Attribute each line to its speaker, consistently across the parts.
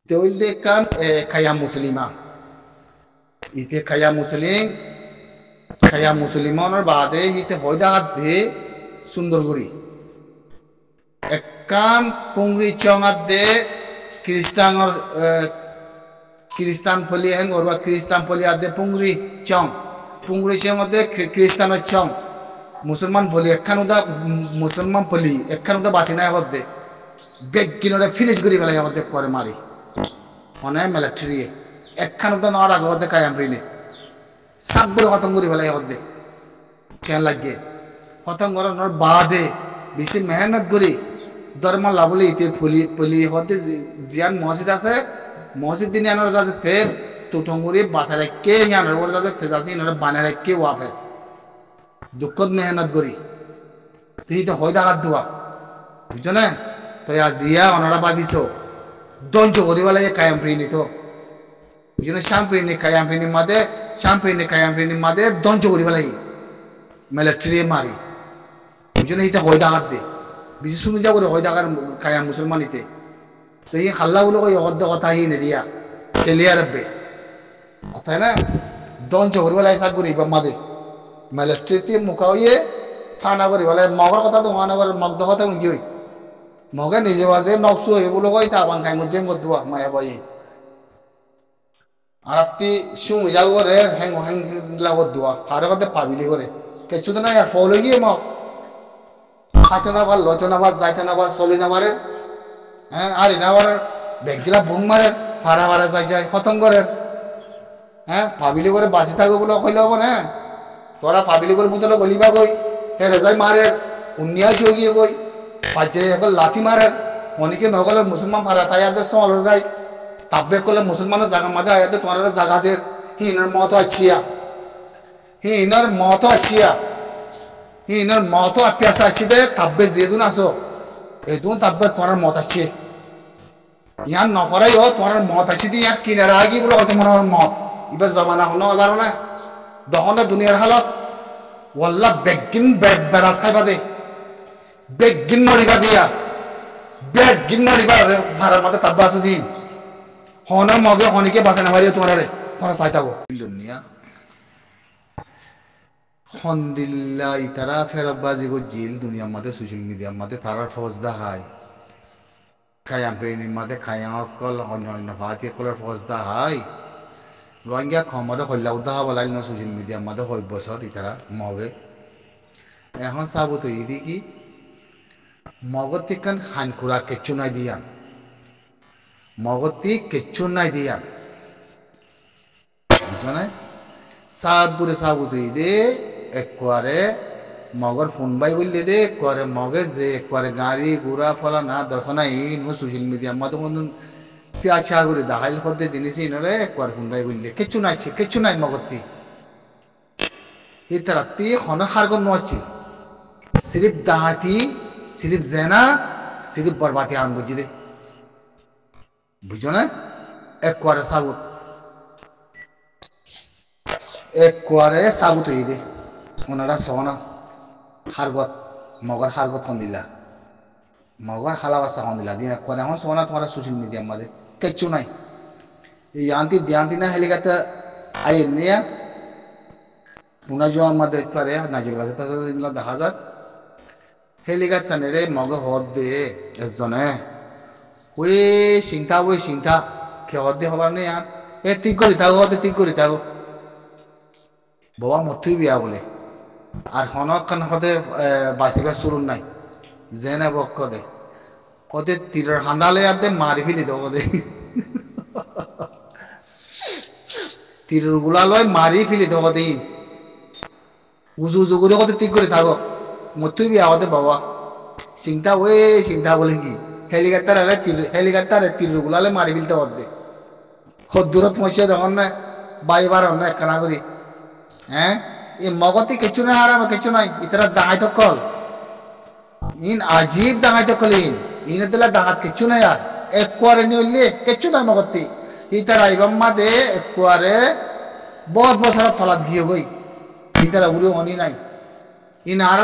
Speaker 1: Tewilde kan kaya muslima. Ite kaya muslimonor bade ite hoida de sundorguri. Ekkan pungri chongat de kristanor kristan poli heng orwa kristan poli ade pungri chong de kristanor chong musulman poli ekkan uda musulman poli ekkan uda basina hodde begginore finish guri gala hodde kore mari one military ekkan uda nora hodde kayam rini sabbur hotong guri gala hodde ken lagge hotong gor nor bade bisi mehnat guri ধর্ম lovely ইতে পলি হতে জিয়ান মসজিদ আছে মসজিদ দিন আনার যাচ্ছে তে টুটঙ্গুরি বাসারে কে ইয়ানোর ওর যাচ্ছে তে যাচ্ছে ইনরে বানারে কে ওয়াফেস দুঃখত মেহনত করি তুই তো হই দাগাত দুয়া বুঝছো না তো জিয়া অনরা ভাবিছো দঞ্জ করিবালা কায়াম প্রিনি তো বুঝছো না শ্যামপ্রিনি কায়াম প্রিনি মাদে দঞ্জ করিবালা মিলিটারি মারি বুঝছো না ইতে হই দাগাত দে বিশেষ শুনে যাবো হয় দেখার খায়া মুসলমানিতে তো এই খাল্লাগুলো কই অর্ধ কথা হি নেডিয়া খেলিয়া রাখবে তাই না দন চোর বেলা হিসাব করি বা মাঝে মিলিটারিতে মুখাইয়ে থানা করি বলে মগর কথা তো মানবার মগ্ধ কথা কি হই মগে নিজে বাজে নকশু হয়ে বলে কই তা বাং খাই মধ্যে মধ্যুয়া মায়া বাই আর রাত্রি শুম যাও করে হ্যাং হ্যাং লাগত দোয়া হারে কথা পাবিলি করে কিছু তো না আর ফল গিয়ে মগ হাতে না পার লইতে না পার যাইতে না পার চলি না পারে হ্যাঁ আর না পারে ব্যাগগুলা বুং মারে ফাড়া ফাড়া যায় খতম করে হ্যাঁ ফাবিলি করে বাঁচি থাকো বলে কইলে হব না তোরা ফাবিলি করে বুতলে গলিবা কই হে রেজাই মারে উন্নিয়াসি হয়ে গিয়ে কই পাঁচে এখন লাথি মারে অনেকে নগলের মুসলমান ফাড়া তাই আদের সমালোর গাই তাব্বেক করলে মুসলমানের জায়গা মাঝে আয়াতে তোমার জায়গাদের হিনার মত আসিয়া ইনার মত আপিয়াস আসিদে তাব্বে যেদুন আসো এদুন তাব্বে তোমার মত আসছে ইয়ান নফরাই ও তোমার মত আসি দি ইয়ার কিনারা আগি বলে হয়তো মনে মত এবার জমানা হলো এবার না দহনে দুনিয়ার হালত ওয়াল্লা বেগিন বেড়াস খাইবা দে বেগিন নড়িবা দিয়া বেগিন নড়িবা ভাড়ার মধ্যে তাব্বা আছে দিন হনে মগে হনিকে বাঁচে না পারিও তোমার চাই থাকো হন্দিল্লা ইতারা ফেরবাজি গো জিল দুনিয়ার মাঝে সোশ্যাল মিডিয়ার মাঝে তারার ফজ দেখায় খায়াম প্রেরণীর মাঝে খায়াম অকল অন্য ভাতি কলার ফজ দেখায় রোহিঙ্গা খমরে হল্লা উদ্দাহা বলাইল না সোশ্যাল মিডিয়ার মাঝে হয় বছর ইতারা মগে এখন চাবো তো ইদি কি মগর থেকে হানকুড়া কেচ্ছু নাই দিয়ান মগর কেচ্ছু নাই দিয়ান বুঝছো না চাবো তো ইদে একবারে মগর ফোন বাই বললে দে একবারে মগে যে একবারে গাড়ি ঘোড়া ফলা না দশনা ইনো সোশ্যাল মিডিয়া মতো কোনো পেঁচা করে দেখাইল হতে জিনিস ইনরে একবার ফোন বাই বললে কিচ্ছু নাই মগরতি এই রাত্রি হন হারগন নছিল সিরিফ দাহাতি সিরিফ জেনা সিরিফ বরবাতি আন বুঝি দে বুঝো না একবারে সাবুত হয়ে দে ওনারা সহনা হারগত মগর হারগত খন দিলা মগর হালাবাসা খন দিলা দিয়ে একবারে এখন সহনা তোমার সোশ্যাল মিডিয়ার মাঝে কিচ্ছু নাই এই দিয়ান্তি না হেলিকাতে আই নিয়া পুনা জোয়া আমাদের তারে নাজির বাজে তাদের দেখা যাক হেলিকাতে নেড়ে মগ হদ দে এজনে ওই সিংথা কে হদ দে হবার নেই আর এ ঠিক করি থাকো বাবা মতুই বিয়া বলে আর হনকান হতে বাসিকা শুরু নাই জেনে বক্ক দে ওতে তীরের হান্দালে আর দে মারি ফেলি দেবো দে তীরের গুলা লয় মারি ফেলি দেবো দে উজু করে কত ঠিক করে থাকো মতুই বিয়া হতে বাবা চিন্তা বলে কি হেলিকপ্টারে তীরের গুলালে মারি ফেলতে হতে দূরত মশিয়া দেখুন না বাইবার না একখানা করি হ্যাঁ এই মগতি কিছু না হারাম কিছু নাই ইতারা দাঁড়াই তো কল ইন আজীব দাঁড়াই তো কল ইন দিলা দাঁড়াত কিছু নাই আর একবারে নিলে কিছু নাই মগতি ইতারা ইবাম মাদে একবারে বহুত বছর তলাত গিয়ে গই ইতারা উড়ে অনি নাই ইন আর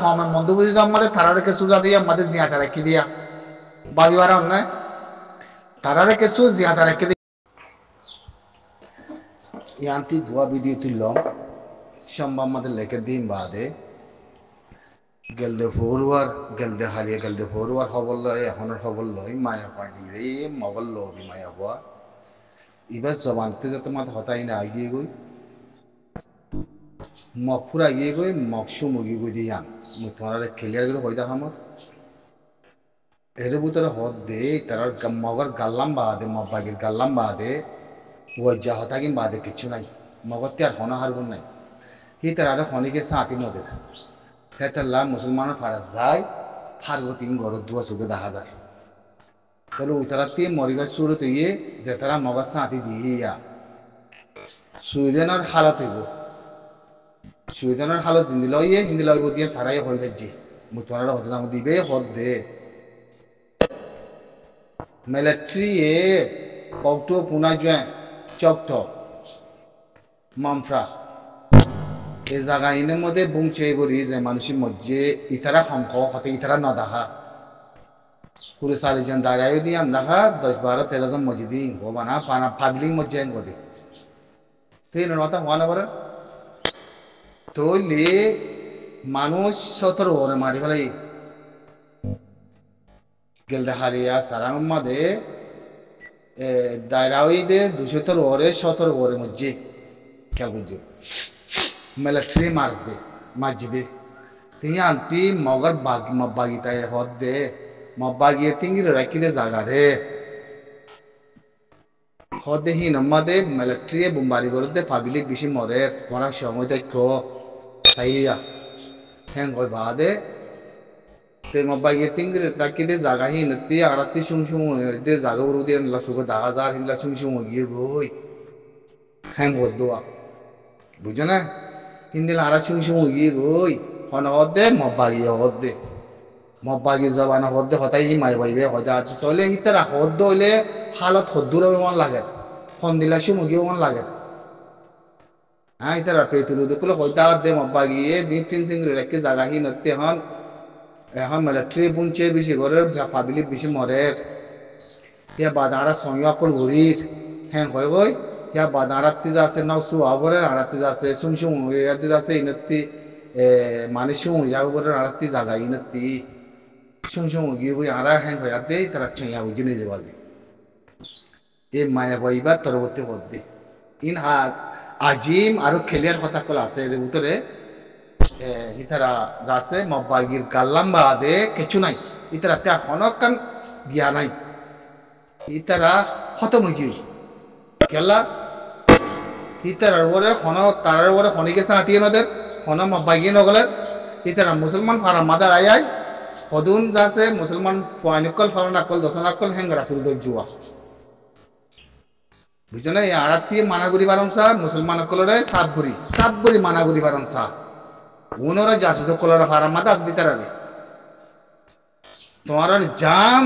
Speaker 1: কম মন্দ বুঝি আমাদের তারা রেখে সুজা দিয়া আমাদের জিয়া তারা কি দিয়া বাবিবার না তারারে কিছু জিয়াদা রেখে ইয়ান্তি ধোয়া ভিডিও তুললাম সম্ভব আমাদের লেখে দিন বাদে গেলদে ফোরওয়ার গেলদে হারিয়ে গেলদে ফোরওয়ার খবর লয় এখনের খবর লয় মায়া পানি রে মগল লবি মায়া হওয়া এবার জবানতে যত মাত হতাই না আগিয়ে গই মগফুর আগিয়ে গই মগসু মুগি গই দিয়ে আন তোমার ক্লিয়ার করে হয়ে দেখা আমার এর ভিতরে হদ দে তার মগর গাল্লাম বাদে মব্বাগির গাল্লাম বাদে ওয়াজ্জা হতাকিন বাদে কিছু নাই মগর তে আর হনা হারগুন নাই হি তার আরে হনিকে সাঁতি নদের হেতাল্লা মুসলমানের ফারা যায় হারগতি ঘর দুয়া চোখে দেখা যায় তাহলে ওই তারা তে মরিবার শুরু তৈয়ে যে তারা মগর সাঁতি দিয়ে ইয়া সুইডেনের হালত হইব সুইডেনের হালত হিন্দি লইয়ে হিন্দি লইব দিয়ে তারাই হইবে যে মুতমারা হতে দাম দিবে হদ দে মিলিটারি এ পৌটো পুনা জয় চকট মামফ্রা এই জায়গা ইনের মধ্যে বুংচে করি যে মানুষের মধ্যে ইতারা সংখ হতে ইতারা ন দেখা কুড়ি 40 জন দাঁড়ায় দিয়ে দেখা 10-12-13 জন মসজিদি হবানা পানা পাবলিক মসজিদ গদে তুই নতা হওয়া না পারে তৈলে মানুষ 17 ওরে মারি ফেলাই গেলদে হারিয়া সারাং মাদে দায়রাওই দে 217 ওরে 17 ওরে মসজিদ খেয়াল বুঝছো মিলিটারি মার দে মসজিদে তিনি আনতি মগর মব্বাগিতায় হদ দে মব্বাগিয়ে তিঙ্গির রাখি দে জায়গা রে হদ দে হিনম্মাদে মিলিটারি বোমবারি করে দে পাবলিক বেশি মরে মরার সময় দেখো সাইয়া হ্যাং হয় বাদে তে মব্বাগিয়ে তিঙ্গির রাখি দে জায়গা হিনতি আরাতি সুম দে জায়গা উড়ু দিয়ে লাসুকে 10,000 হিনলা সুম গিয়ে গই হ্যাং হদ দোয়া বুঝো না হিন্দিল আরা সুম গিয়ে গই হন হদ দে মব্বাগি জবানা হদ দে হতাই মাই বাইবে হদা তলে হিতারা হদ হইলে হালত হদ্দুর মন লাগে ফোন দিলা সুমুগিও মন লাগে হ্যাঁ ইতারা পেতুলু দেখলো হদা দে মব্বাগিয়ে দিন তিন সিং রেখে জায়গা হি নতে হন এখন মিলিটারি বুনছে বেশি করে পাবলিক বেশি মরের ইয়া বাদারা সংয়াকল ঘুরির হ্যাঁ হয় গই ইয়া বাদারাত্তি যাচ্ছে নাও সুয়াবরের আরাত্তি যাচ্ছে সুম ইয়াতে যাচ্ছে ইনত্তি মানে সুম ইয়াবরের আরাত্তি জায়গা ইনত্তি সুম গিয়ে গই আরা হ্যাঁ হয় আতে তারা ছইয়া বুঝিনে যাবাজি এ মায়া বইবা তরবতে হদ্দে ইন আজিম আর খেলিয়ার কথা কল আছে এর ভিতরে ইতারা যাচ্ছে মব্বাগির গাল্লাম বাদে কিছু নাই ইতারা তে হনকান গিয়া নাই ইতারা খতম গিয়ে কেলা ইতারার ওরে হন তারার ওরে হনিকে সাঁতিয়ে নদের হন মব্বাগিয়ে নগলে ইতারা মুসলমান ফারা মাদার আয় হদুন যাচ্ছে মুসলমান ফাইনকল ফারানাকল দশনাকল হেঙ্গরা শুরু দই জুয়া বুঝছো না এই আরাত্তি মানাগুড়ি বারংসা মুসলমান কলরে সাতগুড়ি মানাগুড়ি বারংসা উনরা জাসুদ কলরা ফারা মাদা আসদি তারারে তোমার জান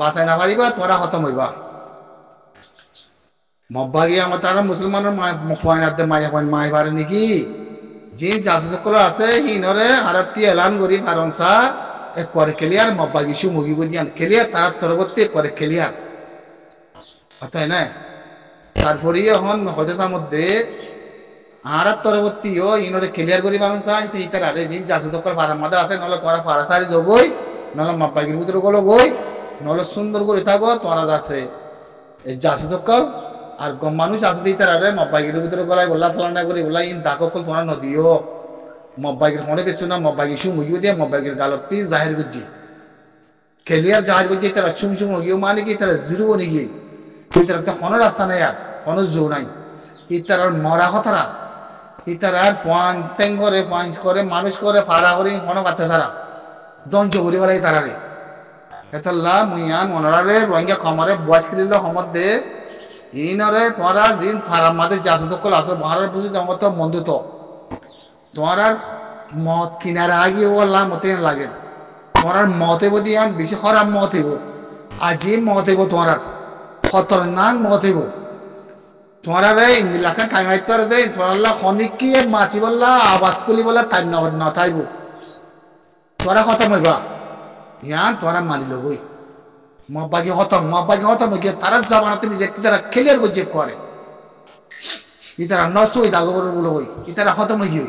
Speaker 1: বাসাই না পারিবা তোরা খতম হইবা মব্বাগি আমার তারা মুসলমানের ফাইনাতে মাই পারে নাকি যে জাসুদ কলর আছে হিনরে আরাত্তি এলান করি ফারংসা করে ক্লিয়ার মব্বাগি সুমুগি বুঝিয়ান ক্লিয়ার তার তরবর্তী করে ক্লিয়ার তাই না তারপরে এখন হজেসার মধ্যে আর তরবর্তী ও ইনরে ক্লিয়ার করি মানুষ চাই ইতার আরে যে জাসু দক্কর ফারার মাদা আছে নলে তোরা ফারাসারি যাবই নলে মব্বাগির ভিতরে গলো গই নলে সুন্দর করে থাকো তোরা যাচ্ছে এই জাসু দক্কর আর গম মানুষ আছে ইতার আরে মব্বাগির ভিতরে গলায় বললা ফলানা করি বললা ইন দাককল তোরা নদীও মব্বাগির ফোনে কিছু না মব্বাগি সুমুগিও দিয়ে মব্বাগির গালতি জাহির গুজি ক্লিয়ার জাহির গুজি তারা সুম গিয়ে মানে কি তারা জিরো নিগি ইতারা কোনো রাস্তা নেই আর কোনো জো নাই ইতারার মরা হতারা ইতারার ফান টেং করে পাঞ্চ করে মানুষ করে ফাড়া করে কোনো বাতে সারা দঞ্চ করি বলে তারারে এতলা মুইয়ান মনরারে রোহিঙ্গা খমরে বয়স কিলিল সমত দে ইনরে তোরা জিন ফারার মাঝে জাসু দকল আসো বাহারের বুঝি জমত মন্দুত তোমার মত কিনারে আগিয়ে ওলা মতে লাগে তোমার মতে বদি আর বেশি খারাপ মত হইব আজি মত হইব তোমার খতরনাক মত হইব তোমার ইন্দিলাকা টাইমাইতে দে তোরা খনিকি মাতি বললা আবাস তুলি বলা টাইম নথাইব তোরা খতম হইবা ইয়ান তোরা মানি লবই মা বাকি হতম গিয়ে তারা জামানাতে নিজে তারা ক্লিয়ার করছে করে ইতারা নষ্ট হয়ে যাগো বড় হই ইতারা হতম হই